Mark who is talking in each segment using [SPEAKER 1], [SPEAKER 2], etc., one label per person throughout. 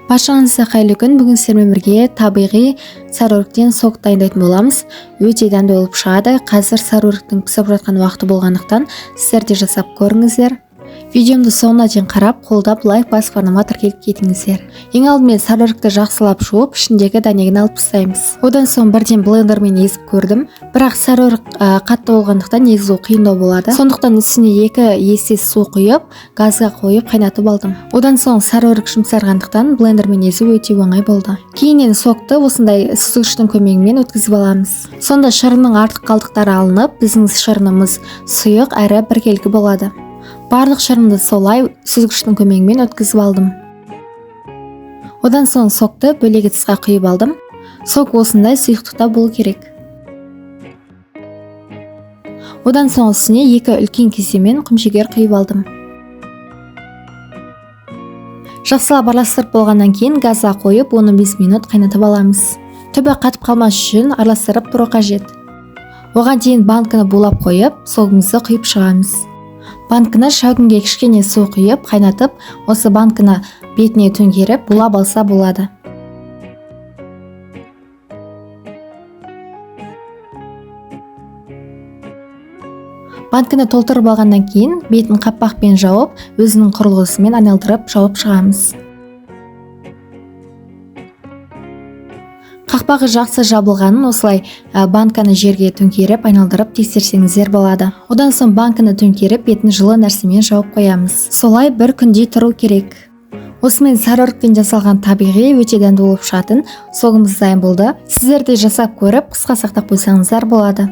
[SPEAKER 1] Баршаңызға қайырлы күн. Бүгін сіздермен бірге табиғи сарыөріктен сок дайындайтын боламыз. Өте дәмді болып шығады. Қазір сарыөріктің пісіп жатқан уақыты болғандықтан сіздер де жасап көріңіздер. Видеомды соңына дейін қарап, қолдап лайк басып арнама тіркеліп кетіңіздер. Ең алдымен сарыөрікті жақсылап жуып, ішіндегі дәнегін алып тастаймыз. Одан соң бірден блендермен езіп көрдім. Бірақ сарыөрік қатты болғандықтан езу қиындау болады. Сондықтан үстіне 2 есе су құйып, газға қойып қайнатып алдым. Одан соң сарыөрік жұмсарғандықтан блендермен езу өте оңай болды. Кейіннен сокты осындай сүзгіштің көмегімен өткізіп аламыз. Сонда шырынның артық қалдықтары алынып, біздің шырынымыз сұйық әрі біркелкі болады. Барлық шырынды солай сүзгіштің көмегімен өткізіп алдым. Одан соң сокты бөлек ыдысқа құйып алдым. Сок осындай сұйықтықта болу керек. Одан соң үстіне 2 үлкен кесемен құмшекер құйып алдым. Жақсылап араластырып болғаннан кейін газға қойып 15 минут қайнатып аламыз. Түбі қатып қалмас үшін араластырып тұру қажет. Оған дейін банканы булап қойып, согымызды құйып шығамыз. Банканы шәугімге кішкене су құйып, қайнатып, осы банканы бетіне төңкеріп, булап алса болады. Банканы толтырып алғаннан кейін, бетін қаппақпен жауып, өзінің құрылғысымен айналдырып жауып шығамыз. Қақпағы жақсы жабылғанын осылай банканы жерге төңкеріп, айналдырып тексерсеңіздер болады. Одан соң банканы төңкеріп, бетін жылы нәрсемен жауып қоямыз. Солай бір күндей тұру керек. Осымен сарыөріктен жасалған табиғи өте дәмді болып шығатын согымыз дайын болды. Сіздер де жасап көріп, қысқа сақтап қойсаңыздар болады.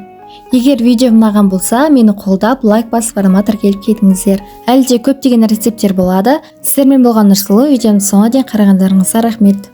[SPEAKER 1] Егер видео ұнаған болса, мені қолдап, лайк басып арнама тіркеліп кетіңіздер. Әлде көптеген рецепттер болады. Сіздермен болған Нұрсұлу. Видеоны соңына дейін қарағандарыңызға рахмет.